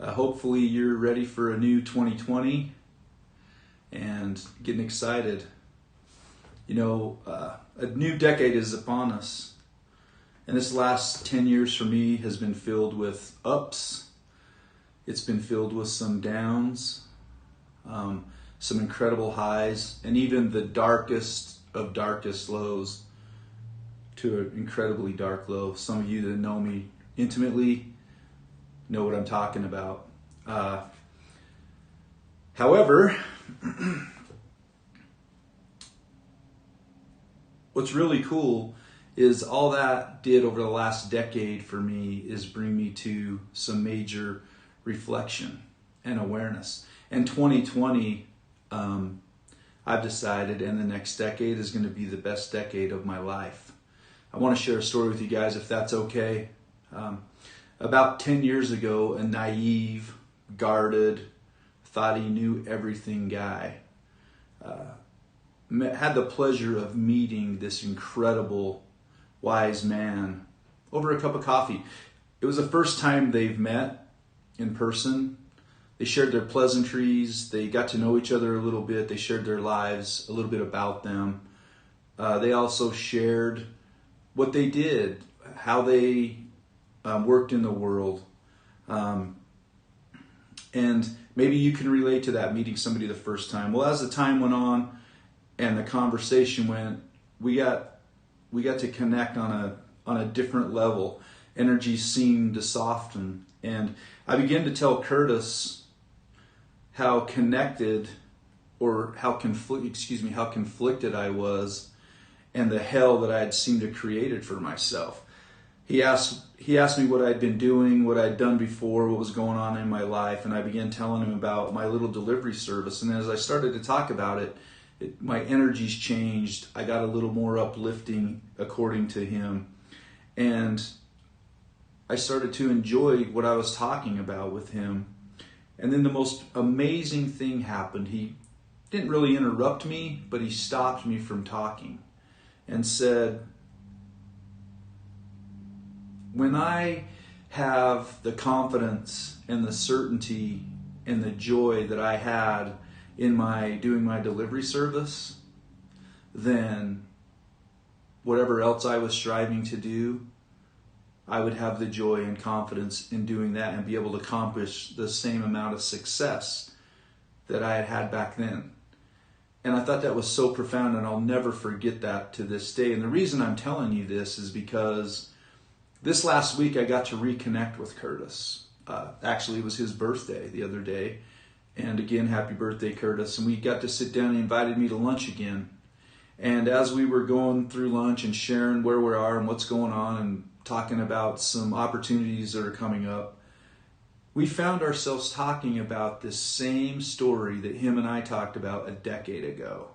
Hopefully you're ready for a new 2020 and getting excited. A new decade is upon us. And this last 10 years for me has been filled with ups. It's been filled with some downs, some incredible highs, and even the darkest of darkest lows to an incredibly dark low. Some of you that know me intimately know what I'm talking about. However, what's really cool is all that did over the last decade for me is bring me to some major reflection and awareness. And 2020, I've decided, and the next decade is going to be the best decade of my life. I want to share a story with you guys, if that's okay. About 10 years ago, a naive, guarded, thought he knew everything guy had the pleasure of meeting this incredible, wise man over a cup of coffee. It was the first time they've met in person. They shared their pleasantries. They got to know each other a little bit. They shared their lives, a little bit about them. They also shared what they did, how they worked in the world. And maybe you can relate to that, meeting somebody the first time. Well, as the time went on and the conversation went, we got to connect on a different level. Energy seemed to soften. And I began to tell Curtis how connected or how conflicted I was and the hell that I had seemed to created for myself. He asked me what I'd been doing, what I'd done before, what was going on in my life, and I began telling him about my little delivery service. And as I started to talk about it, my energies changed. I got a little more uplifting, according to him. And I started to enjoy what I was talking about with him. And then the most amazing thing happened. He didn't really interrupt me, but he stopped me from talking and said, when I have the confidence and the certainty and the joy that I had in doing my delivery service, then whatever else I was striving to do, I would have the joy and confidence in doing that and be able to accomplish the same amount of success that I had back then. And I thought that was so profound, and I'll never forget that to this day. And the reason I'm telling you this is because this last week I got to reconnect with Curtis. Actually, it was his birthday the other day. And again, happy birthday, Curtis. And we got to sit down. He invited me to lunch again. And as we were going through lunch and sharing where we are and what's going on and talking about some opportunities that are coming up, we found ourselves talking about this same story that him and I talked about a decade ago.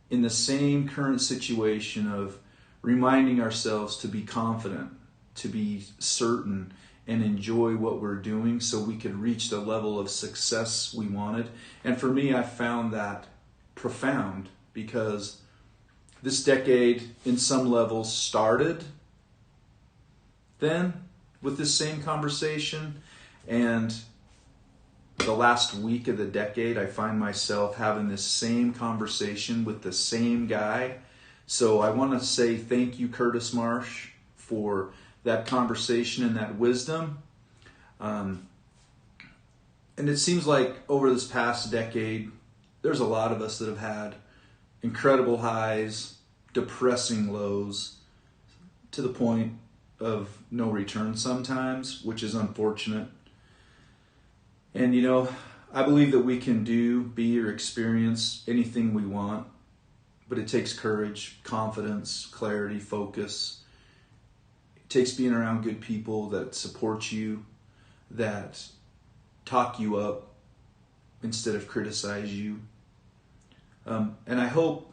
In the same current situation of reminding ourselves to be confident, to be certain, and enjoy what we're doing so we could reach the level of success we wanted. And for me, I found that profound because this decade, in some levels, started then with this same conversation, and the last week of the decade, I find myself having this same conversation with the same guy. So I want to say thank you, Curtis Marsh, for that conversation and that wisdom. And it seems like over this past decade, there's a lot of us that have had incredible highs, depressing lows, to the point of no return sometimes, which is unfortunate. And I believe that we can do, be, or experience anything we want, but it takes courage, confidence, clarity, focus. It takes being around good people that support you, that talk you up instead of criticize you. And I hope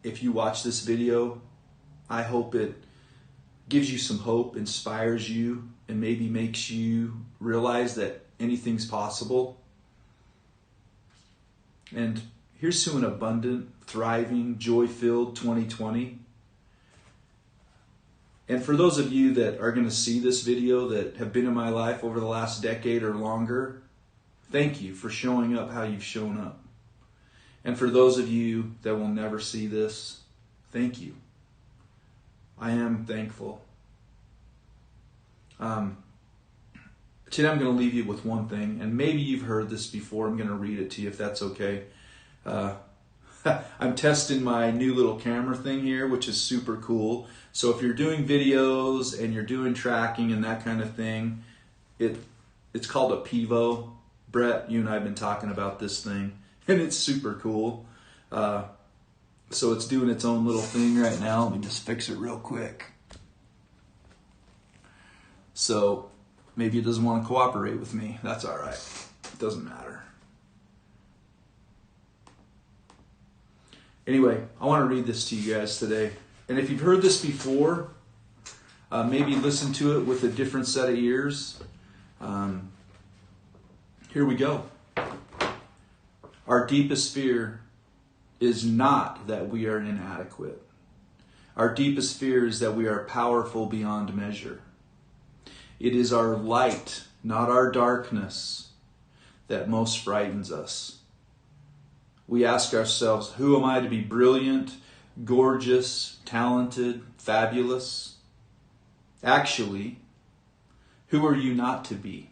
if you watch this video, I hope it gives you some hope, inspires you, and maybe makes you realize that anything's possible. And here's to an abundant, thriving, joy-filled 2020. And for those of you that are going to see this video that have been in my life over the last decade or longer, thank you for showing up how you've shown up. And for those of you that will never see this, thank you. I am thankful. Today I'm going to leave you with one thing, and maybe you've heard this before. I'm going to read it to you if that's okay. I'm testing my new little camera thing here, which is super cool. So if you're doing videos and you're doing tracking and that kind of thing, it's called a Pivo. Brett, you and I have been talking about this thing, and it's super cool. So it's doing its own little thing right now. Let me just fix it real quick. So maybe it doesn't want to cooperate with me. That's all right. It doesn't matter. Anyway, I want to read this to you guys today. And if you've heard this before, maybe listen to it with a different set of ears. Here we go. Our deepest fear is not that we are inadequate. Our deepest fear is that we are powerful beyond measure. It is our light, not our darkness, that most frightens us. We ask ourselves, who am I to be brilliant, gorgeous, talented, fabulous? Actually, who are you not to be?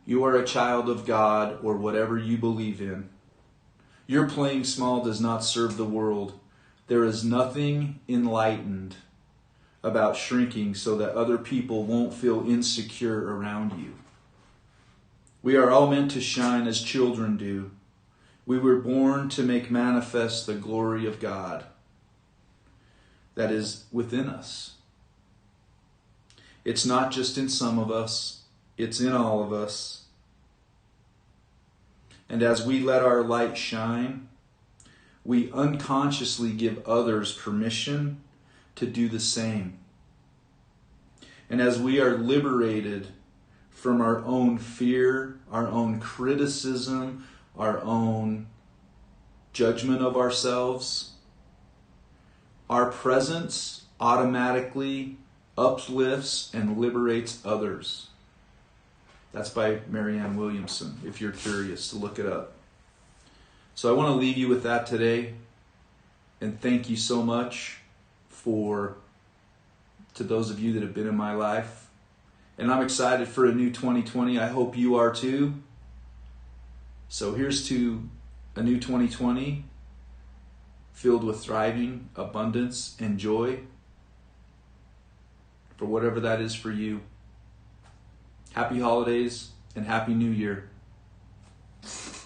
You are a child of God, or whatever you believe in. Your playing small does not serve the world. There is nothing enlightened about shrinking so that other people won't feel insecure around you. We are all meant to shine as children do. We were born to make manifest the glory of God that is within us. It's not just in some of us, it's in all of us. And as we let our light shine, we unconsciously give others permission to do the same. And as we are liberated from our own fear, our own criticism, our own judgment of ourselves, our presence automatically uplifts and liberates others. That's by Marianne Williamson, if you're curious to look it up. So I want to leave you with that today. And thank you so much to those of you that have been in my life. And I'm excited for a new 2020. I hope you are too. So here's to a new 2020 filled with thriving, abundance, and joy for whatever that is for you. Happy holidays and Happy New Year.